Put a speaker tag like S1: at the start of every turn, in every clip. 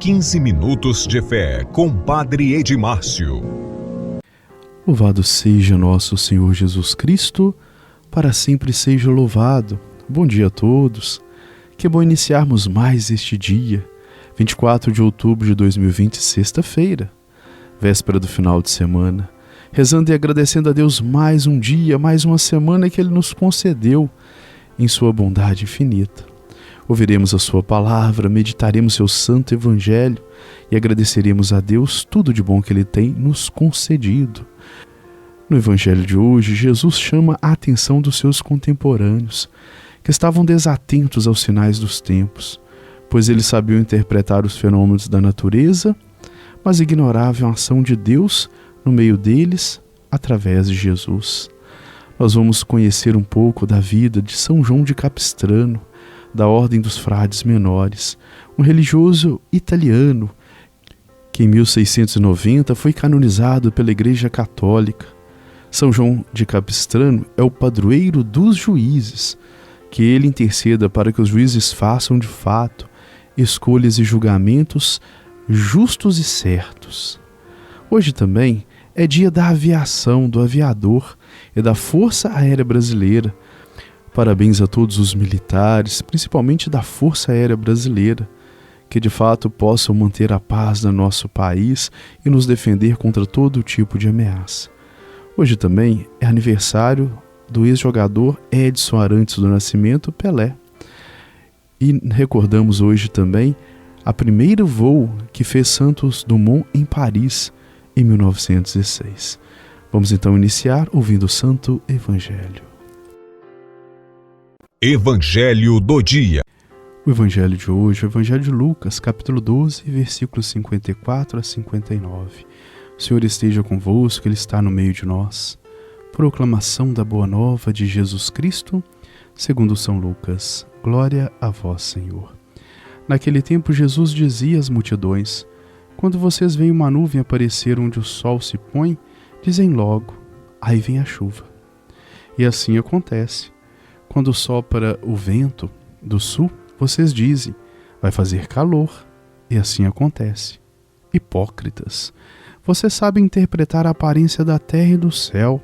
S1: 15 minutos de fé com Padre Edmárcio.
S2: Louvado seja nosso Senhor Jesus Cristo, para sempre seja louvado. Bom dia a todos. Que bom iniciarmos mais este dia, 24 de outubro de 2020, sexta-feira, véspera do final de semana, rezando e agradecendo a Deus mais um dia, mais uma semana que Ele nos concedeu em sua bondade infinita. Ouviremos a sua palavra, meditaremos seu santo evangelho e agradeceremos a Deus tudo de bom que Ele tem nos concedido. No evangelho de hoje, Jesus chama a atenção dos seus contemporâneos, que estavam desatentos aos sinais dos tempos, pois eles sabiam interpretar os fenômenos da natureza, mas ignoravam a ação de Deus no meio deles, através de Jesus. Nós vamos conhecer um pouco da vida de São João de Capistrano, da Ordem dos Frades Menores, um religioso italiano que em 1690 foi canonizado pela Igreja Católica. São João de Capistrano é o padroeiro dos juízes, que ele interceda para que os juízes façam de fato escolhas e julgamentos justos e certos. Hoje também é dia da aviação, do aviador e da Força Aérea Brasileira. Parabéns a todos os militares, principalmente da Força Aérea Brasileira, que de fato possam manter a paz no nosso país e nos defender contra todo tipo de ameaça. Hoje também é aniversário do ex-jogador Edson Arantes do Nascimento, Pelé. E recordamos hoje também a primeiro voo que fez Santos Dumont em Paris, em 1906. Vamos então iniciar ouvindo o Santo Evangelho.
S1: Evangelho do dia.
S2: O Evangelho de hoje é o Evangelho de Lucas, capítulo 12, versículos 54 a 59. O Senhor esteja convosco, Ele está no meio de nós. Proclamação da Boa Nova de Jesus Cristo, segundo São Lucas. Glória a vós, Senhor. Naquele tempo, Jesus dizia às multidões: quando vocês veem uma nuvem aparecer onde o sol se põe, dizem logo: aí vem a chuva. E assim acontece. Quando sopra o vento do sul, vocês dizem: vai fazer calor. E assim acontece. Hipócritas, vocês sabem interpretar a aparência da terra e do céu.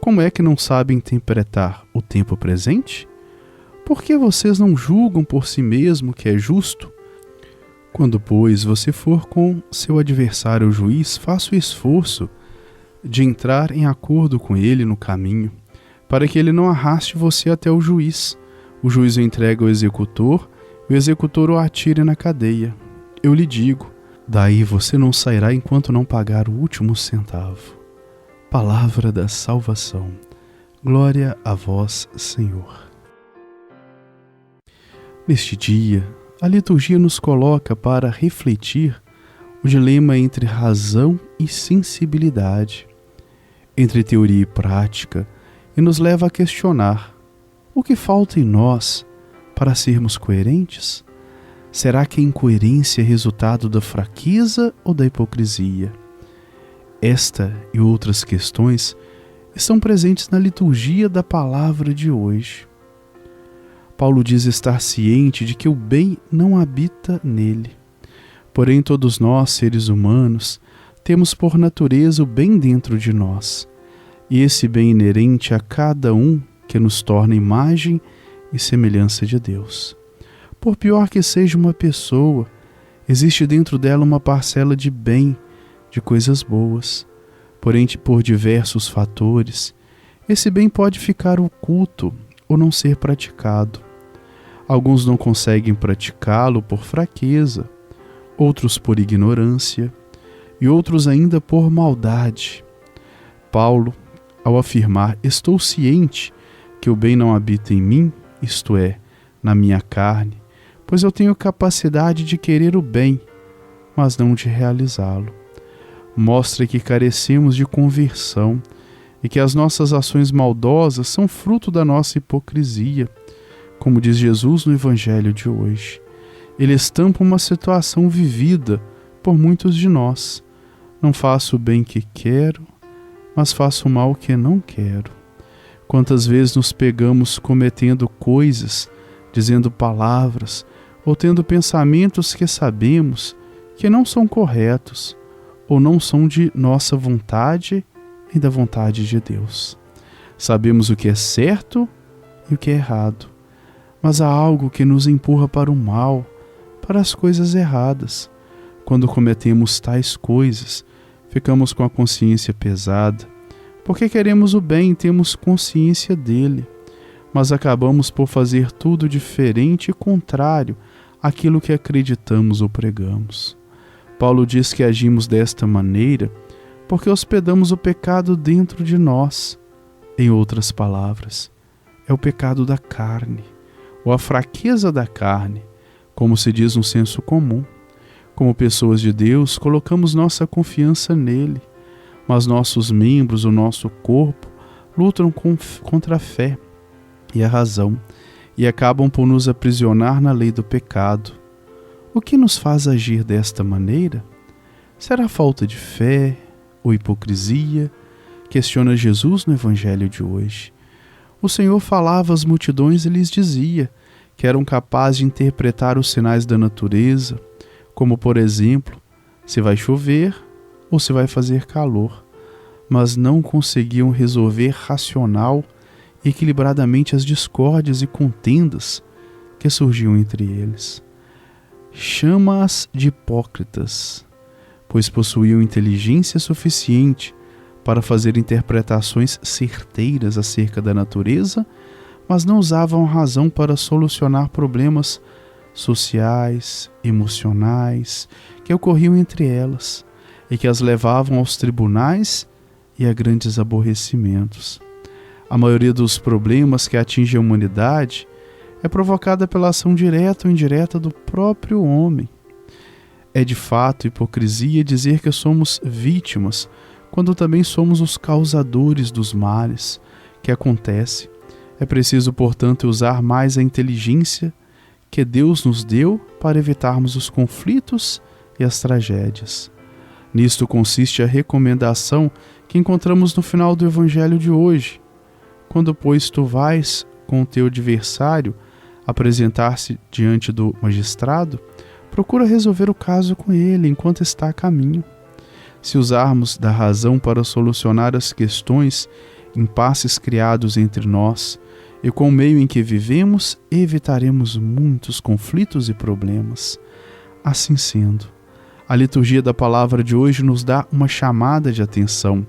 S2: Como é que não sabem interpretar o tempo presente? Por que vocês não julgam por si mesmo que é justo? Quando, pois, você for com seu adversário o juiz, faça o esforço de entrar em acordo com ele no caminho, para que ele não arraste você até o juiz o entregue ao executor, e o executor o atire na cadeia. Eu lhe digo, daí você não sairá enquanto não pagar o último centavo. Palavra da salvação. Glória a vós, Senhor. Neste dia, a liturgia nos coloca para refletir o dilema entre razão e sensibilidade, entre teoria e prática, e nos leva a questionar: o que falta em nós para sermos coerentes? Será que a incoerência é resultado da fraqueza ou da hipocrisia? Esta e outras questões estão presentes na liturgia da palavra de hoje. Paulo diz estar ciente de que o bem não habita nele. Porém, todos nós, seres humanos, temos por natureza o bem dentro de nós. E esse bem inerente a cada um que nos torna imagem e semelhança de Deus. Por pior que seja uma pessoa, existe dentro dela uma parcela de bem, de coisas boas. Porém, por diversos fatores, esse bem pode ficar oculto ou não ser praticado. Alguns não conseguem praticá-lo por fraqueza, outros por ignorância e outros ainda por maldade. Paulo, ao afirmar: estou ciente que o bem não habita em mim, isto é, na minha carne, pois eu tenho capacidade de querer o bem, mas não de realizá-lo. Mostra que carecemos de conversão e que as nossas ações maldosas são fruto da nossa hipocrisia, como diz Jesus no Evangelho de hoje. Ele estampa uma situação vivida por muitos de nós. Não faço o bem que quero, mas faço o mal que não quero. Quantas vezes nos pegamos cometendo coisas, dizendo palavras ou tendo pensamentos que sabemos que não são corretos ou não são de nossa vontade e da vontade de Deus. Sabemos o que é certo e o que é errado, mas há algo que nos empurra para o mal, para as coisas erradas. Quando cometemos tais coisas, ficamos com a consciência pesada, porque queremos o bem e temos consciência dele, mas acabamos por fazer tudo diferente e contrário àquilo que acreditamos ou pregamos. Paulo diz que agimos desta maneira porque hospedamos o pecado dentro de nós. Em outras palavras, é o pecado da carne, ou a fraqueza da carne, como se diz no senso comum. Como pessoas de Deus, colocamos nossa confiança nele, mas nossos membros, o nosso corpo, lutam contra a fé e a razão e acabam por nos aprisionar na lei do pecado. O que nos faz agir desta maneira? Será falta de fé ou hipocrisia? Questiona Jesus no Evangelho de hoje. O Senhor falava às multidões e lhes dizia que eram capazes de interpretar os sinais da natureza, como, por exemplo, se vai chover ou se vai fazer calor, mas não conseguiam resolver racional e equilibradamente as discórdias e contendas que surgiam entre eles. Chama-as de hipócritas, pois possuíam inteligência suficiente para fazer interpretações certeiras acerca da natureza, mas não usavam a razão para solucionar problemas sociais, emocionais, que ocorriam entre elas e que as levavam aos tribunais e a grandes aborrecimentos. A maioria dos problemas que atingem a humanidade é provocada pela ação direta ou indireta do próprio homem. É de fato hipocrisia dizer que somos vítimas, quando também somos os causadores dos males que acontecem. É preciso, portanto, usar mais a inteligência que Deus nos deu para evitarmos os conflitos e as tragédias. Nisto consiste a recomendação que encontramos no final do Evangelho de hoje. Quando, pois, tu vais com o teu adversário apresentar-se diante do magistrado, procura resolver o caso com ele enquanto está a caminho. Se usarmos da razão para solucionar as questões, impasses criados entre nós, e com o meio em que vivemos, evitaremos muitos conflitos e problemas. Assim sendo, a liturgia da palavra de hoje nos dá uma chamada de atenção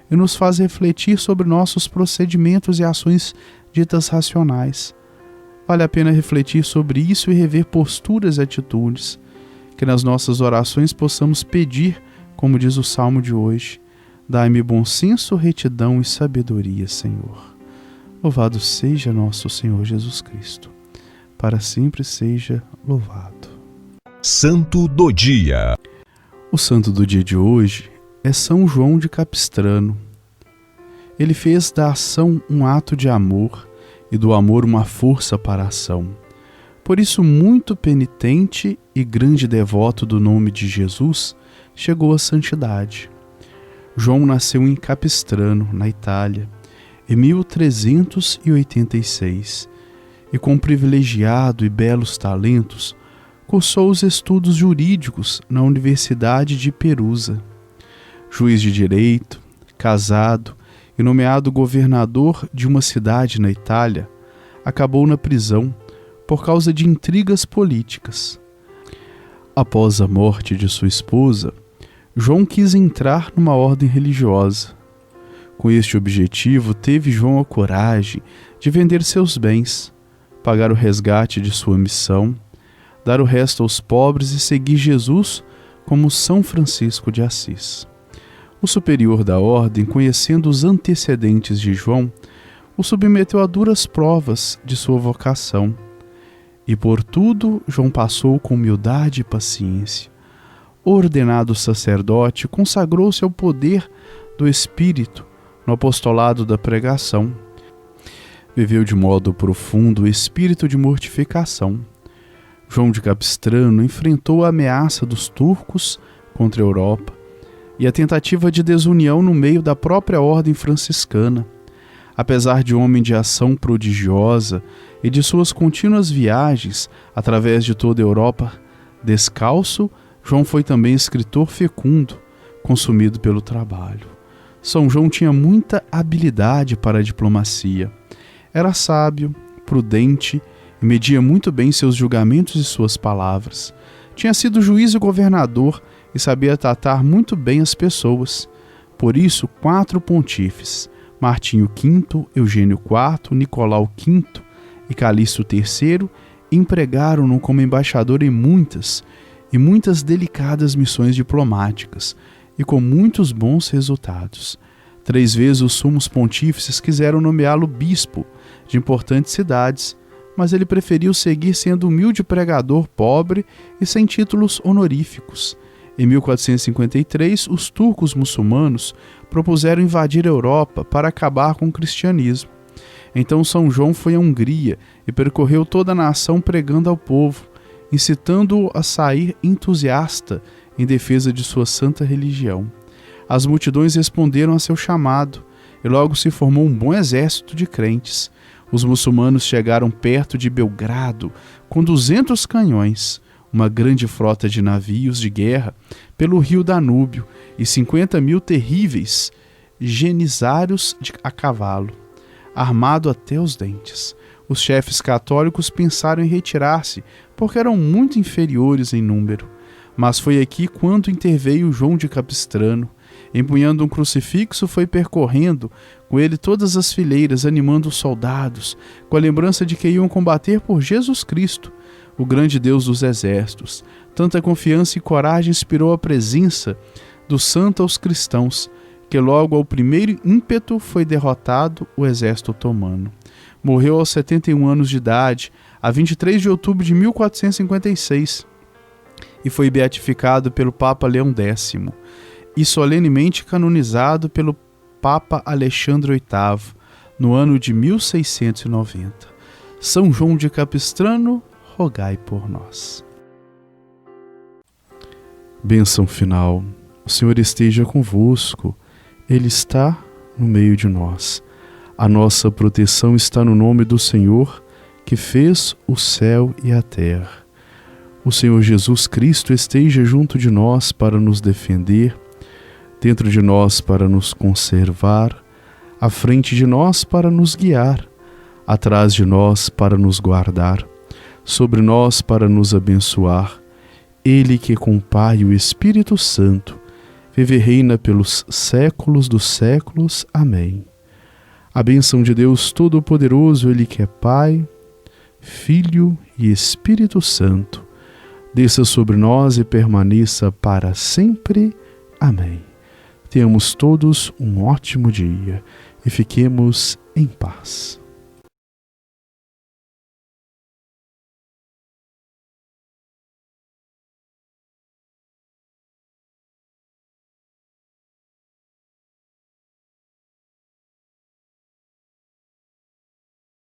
S2: e nos faz refletir sobre nossos procedimentos e ações ditas racionais. Vale a pena refletir sobre isso e rever posturas e atitudes, que nas nossas orações possamos pedir, como diz o Salmo de hoje: dai-me bom senso, retidão e sabedoria, Senhor. Louvado seja nosso Senhor Jesus Cristo. Para sempre seja louvado.
S1: Santo do Dia.
S2: O santo do dia de hoje é São João de Capistrano. Ele fez da ação um ato de amor e do amor uma força para a ação. Por isso, muito penitente e grande devoto do nome de Jesus, chegou à santidade. João nasceu em Capistrano, na Itália, em 1386, e com privilegiado e belos talentos, cursou os estudos jurídicos na Universidade de Perusa. Juiz de direito, casado e nomeado governador de uma cidade na Itália, acabou na prisão por causa de intrigas políticas. Após a morte de sua esposa, João quis entrar numa ordem religiosa. Com este objetivo, teve João a coragem de vender seus bens, pagar o resgate de sua missão, dar o resto aos pobres e seguir Jesus como São Francisco de Assis. O superior da ordem, conhecendo os antecedentes de João, o submeteu a duras provas de sua vocação. E por tudo João passou com humildade e paciência. Ordenado sacerdote, consagrou-se ao poder do Espírito no apostolado da pregação. Viveu de modo profundo o espírito de mortificação. João de Capistrano enfrentou a ameaça dos turcos contra a Europa e a tentativa de desunião no meio da própria ordem franciscana. Apesar de homem de ação prodigiosa e de suas contínuas viagens através de toda a Europa, descalço, João foi também escritor fecundo, consumido pelo trabalho. São João tinha muita habilidade para a diplomacia. Era sábio, prudente e media muito bem seus julgamentos e suas palavras. Tinha sido juiz e governador e sabia tratar muito bem as pessoas. Por isso, 4 pontífices, Martinho V, Eugênio IV, Nicolau V e Calixto III, empregaram-no como embaixador em muitas delicadas missões diplomáticas e com muitos bons resultados. 3 vezes os sumos pontífices quiseram nomeá-lo bispo de importantes cidades, mas ele preferiu seguir sendo humilde pregador pobre e sem títulos honoríficos. Em 1453, os turcos muçulmanos propuseram invadir a Europa para acabar com o cristianismo. Então São João foi à Hungria e percorreu toda a nação pregando ao povo, incitando-o a sair entusiasta em defesa de sua santa religião. As multidões responderam a seu chamado e logo se formou um bom exército de crentes. Os muçulmanos chegaram perto de Belgrado com 200 canhões, uma grande frota de navios de guerra pelo rio Danúbio e 50.000 terríveis genizários a cavalo, armado até os dentes. Os chefes católicos pensaram em retirar-se, porque eram muito inferiores em número. Mas foi aqui quando interveio João de Capistrano. Empunhando um crucifixo, foi percorrendo com ele todas as fileiras, animando os soldados, com a lembrança de que iam combater por Jesus Cristo, o grande Deus dos exércitos. Tanta confiança e coragem inspirou a presença do santo aos cristãos, que logo ao primeiro ímpeto foi derrotado o exército otomano. Morreu aos 71 anos de idade, a 23 de outubro de 1456, e foi beatificado pelo Papa Leão X e solenemente canonizado pelo Papa Alexandre VIII no ano de 1690. São João de Capistrano, rogai por nós. Bênção final. O Senhor esteja convosco. Ele está no meio de nós. A nossa proteção está no nome do Senhor, que fez o céu e a terra. O Senhor Jesus Cristo esteja junto de nós para nos defender, dentro de nós para nos conservar, à frente de nós para nos guiar, atrás de nós para nos guardar, sobre nós para nos abençoar. Ele que com o Pai e o Espírito Santo vive e reina pelos séculos dos séculos. Amém. A bênção de Deus Todo-Poderoso, Ele que é Pai, Filho e Espírito Santo, desça sobre nós e permaneça para sempre. Amém. Tenhamos todos um ótimo dia e fiquemos em paz.